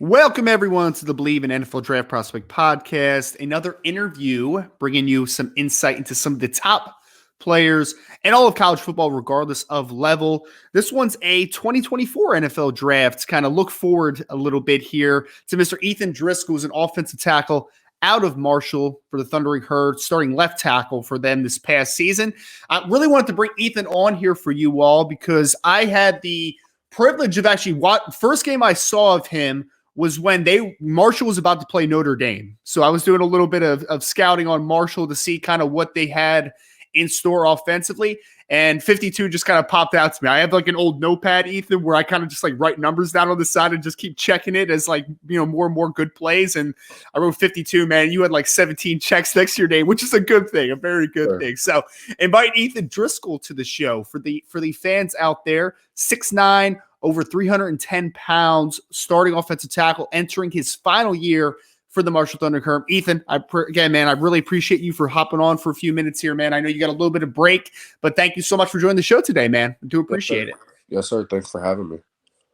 Welcome, everyone, to the Believe in NFL Draft Prospect podcast. Another interview bringing you some insight into some of the top players and all of college football, regardless of level. This one's a 2024 NFL draft. Kind of look forward a little bit here to Mr. Ethan Driskell, who's an offensive tackle out of Marshall for the Thundering Herd, starting left tackle for them this past season. I really wanted to bring Ethan on here for you all because I had the privilege of actually first game I saw of him was when Marshall was about to play Notre Dame. So I was doing a little bit of scouting on Marshall to see kind of what they had in store offensively. And 52 just kind of popped out to me. I have like an old notepad, Ethan, where I kind of just like write numbers down on the side and just keep checking it as like, more and more good plays. And I wrote 52, man. You had like 17 checks next to your name, which is a good thing, a very good thing. So invite Ethan Driskell to the show for the fans out there. 6'9", over 310 pounds, starting offensive tackle, entering his final year for the Marshall Thundering Herd. Ethan, again, man, I really appreciate you for hopping on for a few minutes here, man. I know you got a little bit of break, but thank you so much for joining the show today, man. I do appreciate it. Yes, sir. Thanks for having me.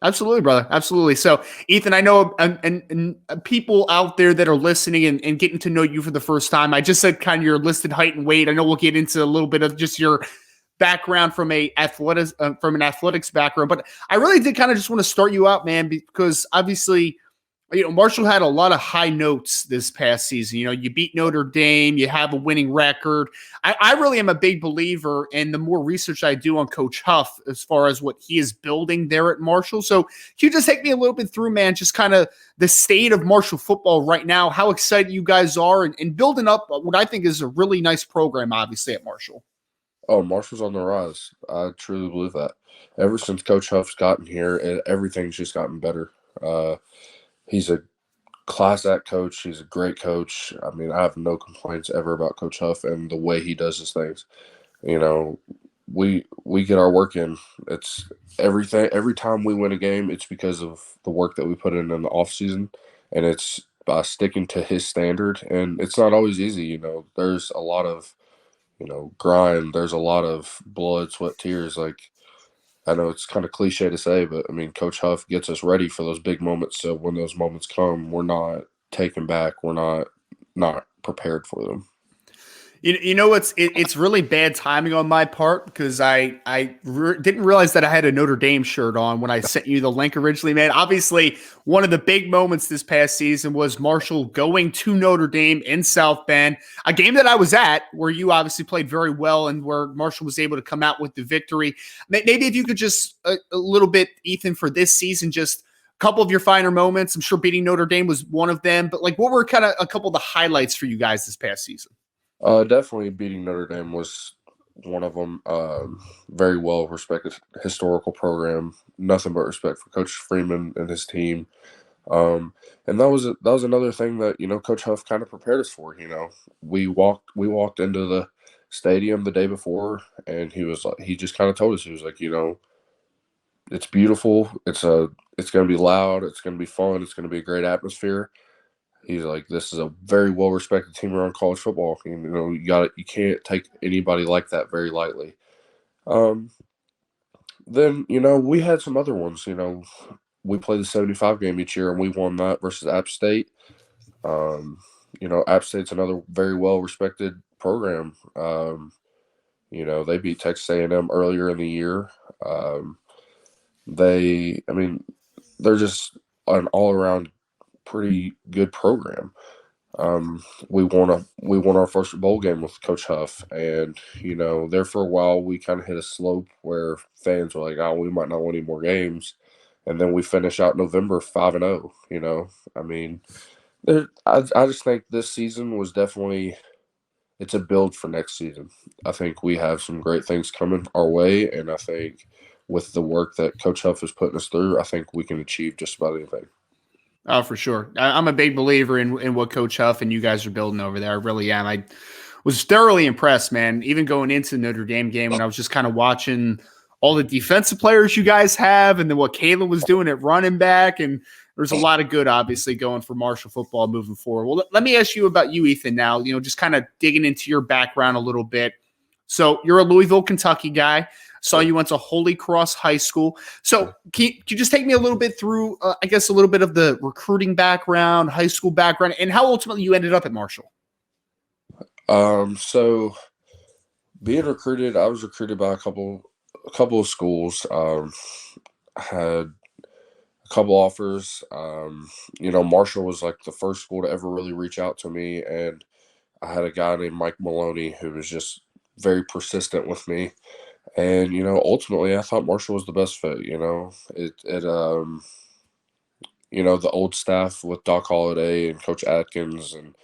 Absolutely, brother. Absolutely. So, Ethan, I know and people out there that are listening and getting to know you for the first time, I just said kind of your listed height and weight. I know we'll get into a little bit of just your background from an athletics background, but I really did kind of just want to start you out, man, because obviously, Marshall had a lot of high notes this past season. You beat Notre Dame, you have a winning record. I really am a big believer in the more research I do on Coach Huff as far as what he is building there at Marshall. So can you just take me a little bit through, man, just kind of the state of Marshall football right now, how excited you guys are and building up what I think is a really nice program, obviously, at Marshall. Oh, Marshall's on the rise. I truly believe that. Ever since Coach Huff's gotten here, everything's just gotten better. He's a class act coach. He's a great coach. I mean, I have no complaints ever about Coach Huff and the way he does his things. We get our work in. It's everything. Every time we win a game, it's because of the work that we put in the off season, and it's by sticking to his standard. And it's not always easy. There's a lot of grind. There's a lot of blood, sweat, tears. Like, I know it's kind of cliche to say, but I mean, Coach Huff gets us ready for those big moments. So when those moments come, we're not taken back. We're not prepared for them. It's really bad timing on my part because I didn't realize that I had a Notre Dame shirt on when I sent you the link originally, man. Obviously, one of the big moments this past season was Marshall going to Notre Dame in South Bend, a game that I was at where you obviously played very well and where Marshall was able to come out with the victory. Maybe if you could just a little bit, Ethan, for this season, just a couple of your finer moments. I'm sure beating Notre Dame was one of them, but like what were kind of a couple of the highlights for you guys this past season? Definitely beating Notre Dame was one of them. Very well respected historical program. Nothing but respect for Coach Freeman and his team. And that was another thing that Coach Huff kind of prepared us for. We walked into the stadium the day before, and he just kind of told us, he was like, it's beautiful. It's going to be loud. It's going to be fun. It's going to be a great atmosphere. He's like, this is a very well-respected team around college football. You can't take anybody like that very lightly. Then, we had some other ones. We play the 75 game each year, and we won that versus App State. App State's another very well-respected program. They beat Texas A&M earlier in the year. They're just an all-around pretty good program. We won our first bowl game with Coach Huff, and there for a while we kind of hit a slope where fans were like, "Oh, we might not win any more games," and then we finish out November 5-0. I just think this season was definitely it's a build for next season. I think we have some great things coming our way, and I think with the work that Coach Huff is putting us through, I think we can achieve just about anything. Oh, for sure. I'm a big believer in what Coach Huff and you guys are building over there. I really am. I was thoroughly impressed, man, even going into the Notre Dame game when I was just kind of watching all the defensive players you guys have and then what Kalen was doing at running back. And there's a lot of good, obviously, going for Marshall football moving forward. Well, let me ask you about you, Ethan, now, just kind of digging into your background a little bit. So you're a Louisville, Kentucky guy. Saw you went to Holy Cross High School. So can you just take me a little bit through, I guess, a little bit of the recruiting background, high school background, and how ultimately you ended up at Marshall? So being recruited, I was recruited by a couple of schools. I had a couple offers. Marshall was like the first school to ever really reach out to me, and I had a guy named Mike Maloney who was just very persistent with me. And ultimately, I thought Marshall was the best fit. The old staff with Doc Holliday and Coach Atkins and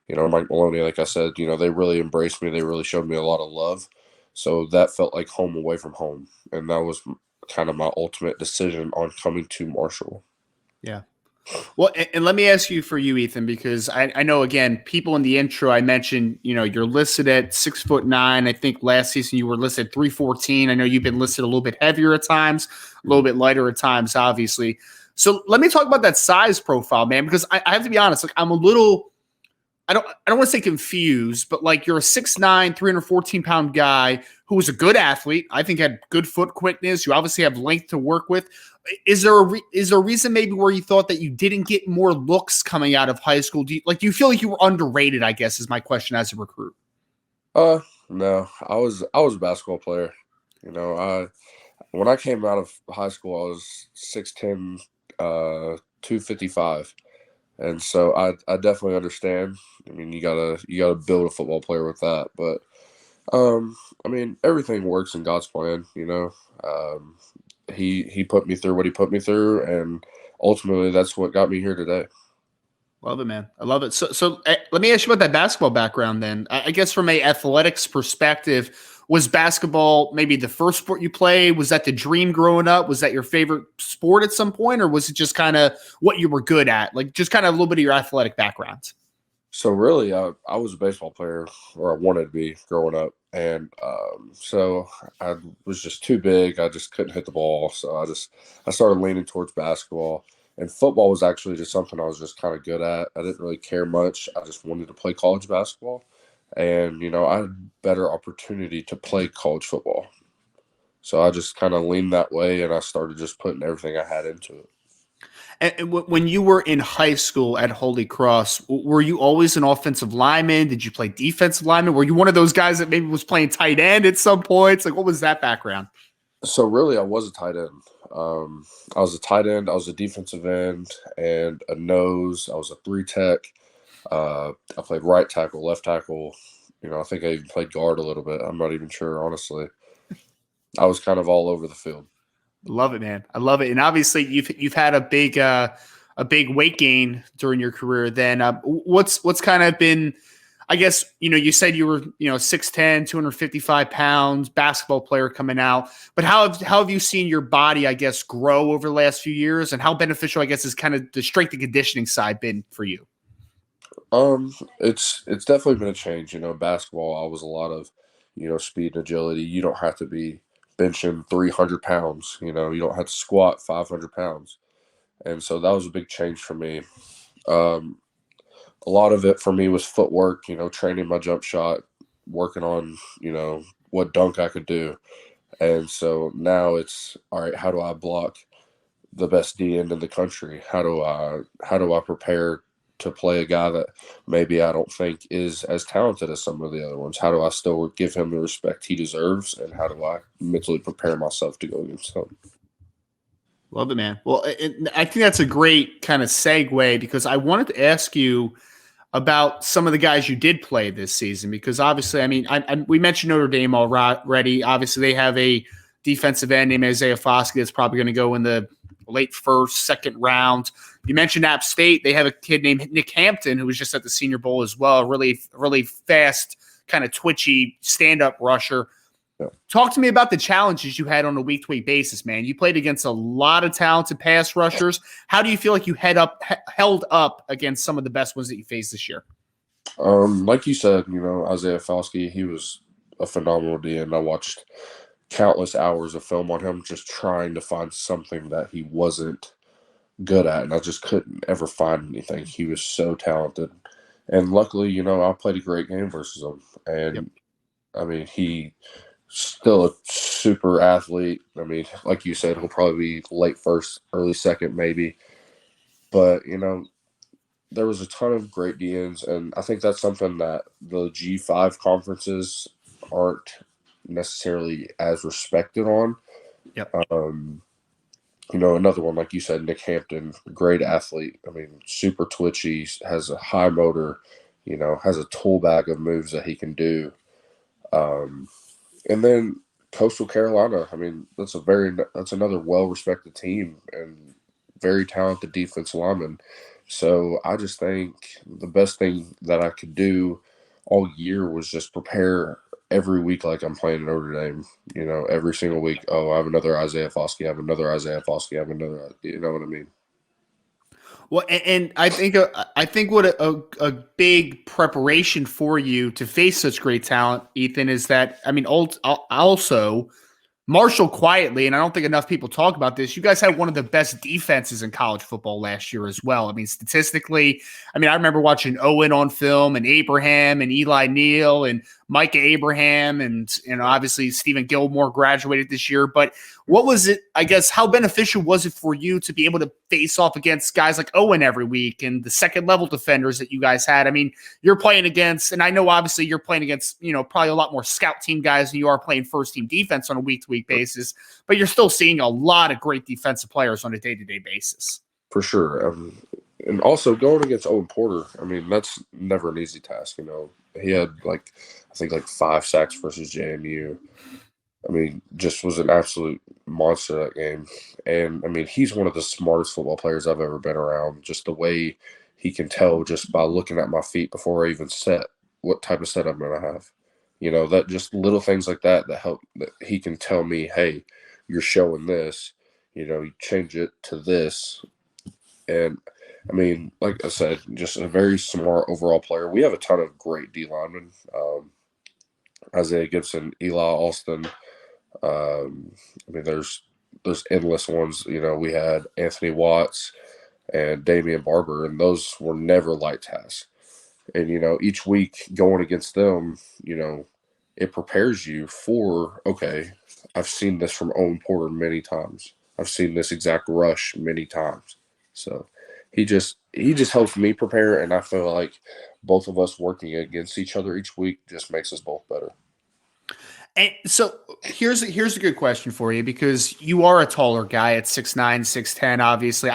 Mike Maloney, like I said, they really embraced me. They really showed me a lot of love. So that felt like home away from home. And that was kind of my ultimate decision on coming to Marshall. Yeah. Well, and let me ask you for you, Ethan, because I know, again, people in the intro, I mentioned, you're listed at 6'9". I think last season you were listed at 314. I know you've been listed a little bit heavier at times, a little bit lighter at times, obviously. So let me talk about that size profile, man, because I have to be honest, like I'm a little, I don't want to say confused, but like you're a 6'9", 314-pound guy who was a good athlete. I think had good foot quickness. You obviously have length to work with. Is there a reason maybe where you thought that you didn't get more looks coming out of high school? Do you feel like you were underrated, I guess, is my question as a recruit? No, I was a basketball player. When I came out of high school, I was 6'10", 255. And so I definitely understand. I mean, you gotta build a football player with that. But everything works in God's plan. He put me through what he put me through, and ultimately that's what got me here today. Love it, man. I love it. So let me ask you about that basketball background then. I guess from a athletics perspective, was basketball maybe the first sport you played? Was that the dream growing up? Was that your favorite sport at some point, or was it just kind of what you were good at? Like just kind of a little bit of your athletic background. So really, I was a baseball player, or I wanted to be growing up, and so I was just too big. I just couldn't hit the ball, so I started leaning towards basketball. And football was actually just something I was just kind of good at. I didn't really care much. I just wanted to play college basketball, and I had better opportunity to play college football. So I just kind of leaned that way, and I started just putting everything I had into it. And when you were in high school at Holy Cross, were you always an offensive lineman? Did you play defensive lineman? Were you one of those guys that maybe was playing tight end at some points? Like, what was that background? So really, I was a tight end. I was a tight end. I was a defensive end and a nose. I was a three tech. I played right tackle, left tackle. I think I even played guard a little bit. I'm not even sure, honestly. I was kind of all over the field. Love it, man. I love it. And obviously, you've had a big weight gain during your career. Then what's kind of been, I guess, you said you were, 6'10", 255 pounds, basketball player coming out. But how have you seen your body, I guess, grow over the last few years? And how beneficial, I guess, is kind of the strength and conditioning side been for you? It's definitely been a change. Basketball, I was a lot of, speed and agility. You don't have to be benching 300 pounds. You don't have to squat 500 pounds. And so that was a big change for me. Um, a lot of it for me was footwork, training my jump shot, working on, what dunk I could do. And so now it's all right, how do I block the best D end in the country? How do I prepare to play a guy that maybe I don't think is as talented as some of the other ones? How do I still give him the respect he deserves, and how do I mentally prepare myself to go against him? Love it, man. Well, I think that's a great kind of segue because I wanted to ask you about some of the guys you did play this season because obviously, I mean, we mentioned Notre Dame already. Obviously, they have a defensive end named Isaiah Foskey that's probably going to go in the late first, second round. You mentioned App State. They have a kid named Nick Hampton who was just at the Senior Bowl as well. Really, really fast, kind of twitchy stand-up rusher. Yeah. Talk to me about the challenges you had on a week-to-week basis, man. You played against a lot of talented pass rushers. How do you feel like you held up against some of the best ones that you faced this year? Like you said, Isaiah Foskey, he was a phenomenal D, and I watched countless hours of film on him just trying to find something that he wasn't good at, and I just couldn't ever find anything. He was so talented. And luckily, I played a great game versus him. Yep. And I mean, he Still a super athlete. I mean, like you said, he'll probably be late first, early second, maybe. But there was a ton of great DNs, and I think that's something that the G5 conferences aren't necessarily as respected on. Yep. Um, another one, like you said, Nick Hampton, great athlete. I mean, super twitchy, has a high motor, has a tool bag of moves that he can do. Um, and then Coastal Carolina, I mean, that's another well-respected team and very talented defense lineman. So I just think the best thing that I could do all year was just prepare every week like I'm playing Notre Dame. Every single week. Oh, I have another Isaiah Foskey. I have another Isaiah Foskey. I have another. You know what I mean? Well, and I think what a big preparation for you to face such great talent, Ethan, is that I mean, also Marshall quietly, and I don't think enough people talk about this. You guys had one of the best defenses in college football last year as well. I mean, statistically, I remember watching Owen on film and Abraham and Eli Neal and Micah Abraham and obviously Stephen Gilmore graduated this year. But what was it? I guess how beneficial was it for you to be able to face off against guys like Owen every week and the second level defenders that you guys had? I mean, you're playing against, and I know obviously you're playing against, probably a lot more scout team guys than you are playing first team defense on a week to week basis, but you're still seeing a lot of great defensive players on a day to day basis. For sure. And also going against Owen Porter, I mean, that's never an easy task. He had I think 5 sacks versus JMU. I mean, just was an absolute monster that game. And I mean, he's one of the smartest football players I've ever been around. Just the way he can tell just by looking at my feet before I even set what type of set I'm going to have. That just little things like that help, that he can tell me, hey, you're showing this, you change it to this. And I mean, like I said, just a very smart overall player. We have a ton of great D linemen. Isaiah Gibson, Eli Alston. I mean, there's endless ones. We had Anthony Watts and Damian Barber, and those were never light tasks. And each week going against them, it prepares you for, okay, I've seen this from Owen Porter many times. I've seen this exact rush many times. So he just helps me prepare, and I feel like both of us working against each other each week just makes us both better. And so here's a good question for you because you are a taller guy at 6'9", 6'10", obviously.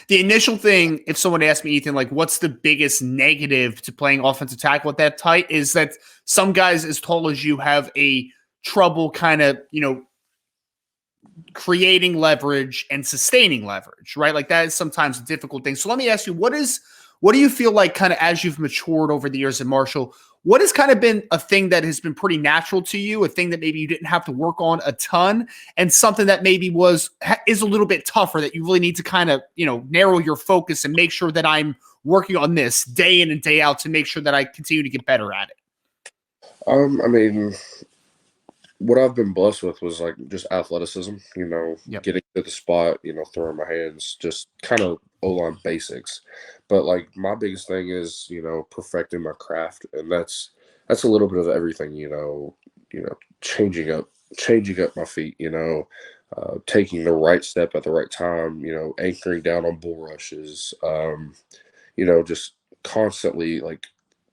The initial thing, if someone asked me, Ethan, like what's the biggest negative to playing offensive tackle at that tight, is that some guys as tall as you have a trouble kind of, creating leverage and sustaining leverage, right? Like that is sometimes a difficult thing. So let me ask you, what do you feel like kind of as you've matured over the years at Marshall, what has kind of been a thing that has been pretty natural to you, a thing that maybe you didn't have to work on a ton, and something that maybe is a little bit tougher that you really need to kind of, narrow your focus and make sure that I'm working on this day in and day out to make sure that I continue to get better at it? I mean, what I've been blessed with was just athleticism, Yep. getting to the spot, throwing my hands, just kind of O-line basics. But my biggest thing is, perfecting my craft, and that's a little bit of everything, changing up my feet, taking the right step at the right time, anchoring down on bull rushes, just constantly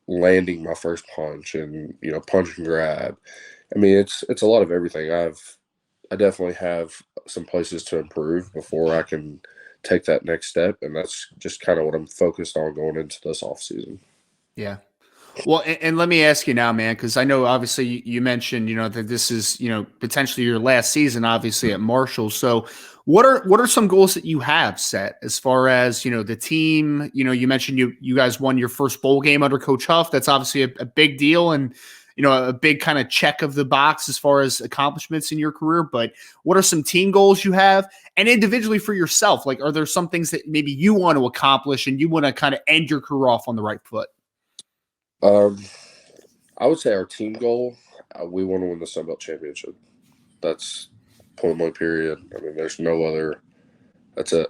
landing my first punch and punch and grab. I mean, it's a lot of everything. I definitely have some places to improve before I can take that next step, and that's just kind of what I'm focused on going into this off season. Yeah. Well, and let me ask you now, man, because I know obviously you mentioned, that this is, potentially your last season, obviously at Marshall. So what are some goals that you have set as far as, the team, you mentioned you guys won your first bowl game under Coach Huff. That's obviously a big deal and, a big kind of check of the box as far as accomplishments in your career. But what are some team goals you have? And individually for yourself, like, are there some things that maybe you want to accomplish and you want to kind of end your career off on the right foot? Um, I would say our team goal, we want to win the Sun Belt Championship. That's point blank period. I mean, there's no other. That's it.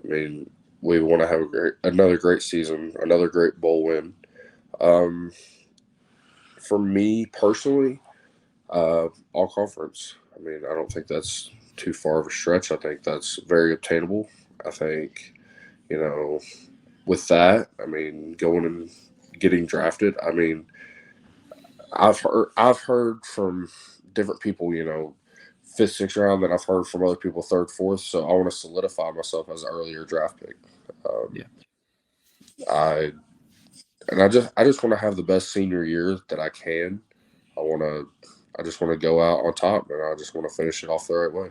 I mean, we want to have another great season, another great bowl win. Um, for me personally, All conference. I mean, I don't think that's too far of a stretch. I think that's very obtainable. I think, you know, with that, I mean, going and getting drafted. I mean, I've heard from different people, fifth, sixth round. That I've heard from other people third, fourth. So I want to solidify myself as an earlier draft pick. Um, Yeah. I I just want to have the best senior year that I can. I just want to go out on top, and I just want to finish it off the right way.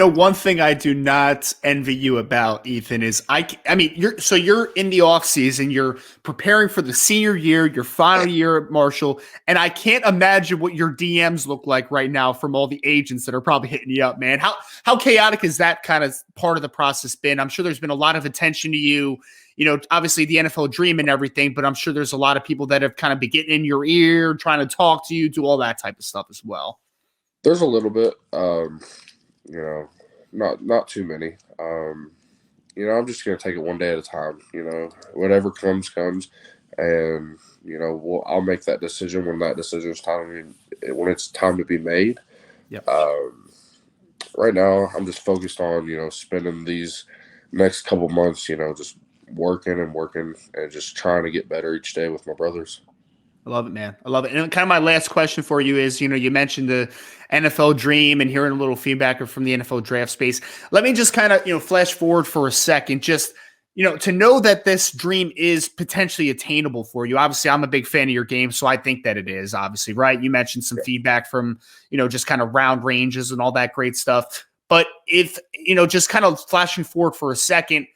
One thing I do not envy you about, Ethan, is I mean, you're in the off season, you're preparing for the senior year, your final year at Marshall, and I can't imagine what your DMs look like right now from all the agents that are probably hitting you up, man. How chaotic has that kind of part of the process been? I'm sure there's been a lot of attention to you, obviously the NFL dream and everything, but I'm sure there's a lot of people that have kind of been getting in your ear, trying to talk to you, do all that type of stuff as well. There's a little bit. You know, not too many. I'm just gonna take it one day at a time. Whatever comes, and I'll make that decision when that decision is when it's time to be made. Yep. Right now, I'm just focused on spending these next couple months, just working and just trying to get better each day with my brothers. I love it, man. I love it. And kind of my last question for you is, you mentioned the NFL dream and hearing a little feedback from the NFL draft space. Let me just kind of, flash forward for a second, just, to know that this dream is potentially attainable for you. Obviously, I'm a big fan of your game, so I think that it is, obviously, right? You mentioned some feedback from, just kind of round ranges and all that great stuff. But if, just kind of flashing forward for a second,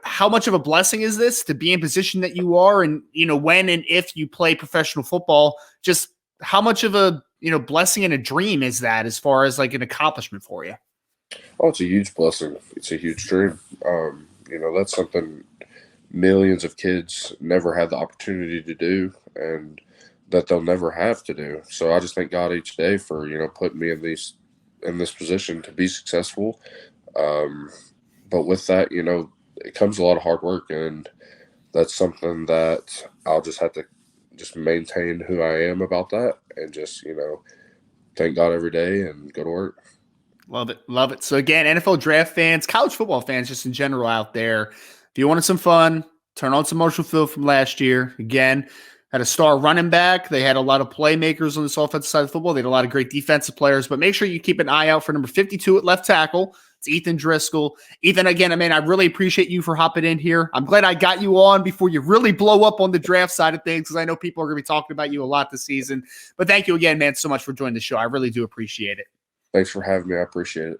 how much of a blessing is this to be in position that you are? And, when and if you play professional football, just how much of a, blessing and a dream is that as far as like an accomplishment for you? Oh, it's a huge blessing. It's a huge dream. That's something millions of kids never had the opportunity to do and that they'll never have to do. So I just thank God each day for, putting me in this position to be successful. But with that, it comes a lot of hard work, and that's something that I'll just have to just maintain who I am about that and just, thank God every day and go to work. Love it. Love it. So again, NFL draft fans, college football fans, just in general out there, if you wanted some fun, turn on some Marshall Field from last year. Again, had a star running back. They had a lot of playmakers on this offensive side of football. They had a lot of great defensive players, but make sure you keep an eye out for number 52 at left tackle. It's Ethan Driskell. Ethan, again, I really appreciate you for hopping in here. I'm glad I got you on before you really blow up on the draft side of things, because I know people are going to be talking about you a lot this season. But thank you again, man, so much for joining the show. I really do appreciate it. Thanks for having me. I appreciate it.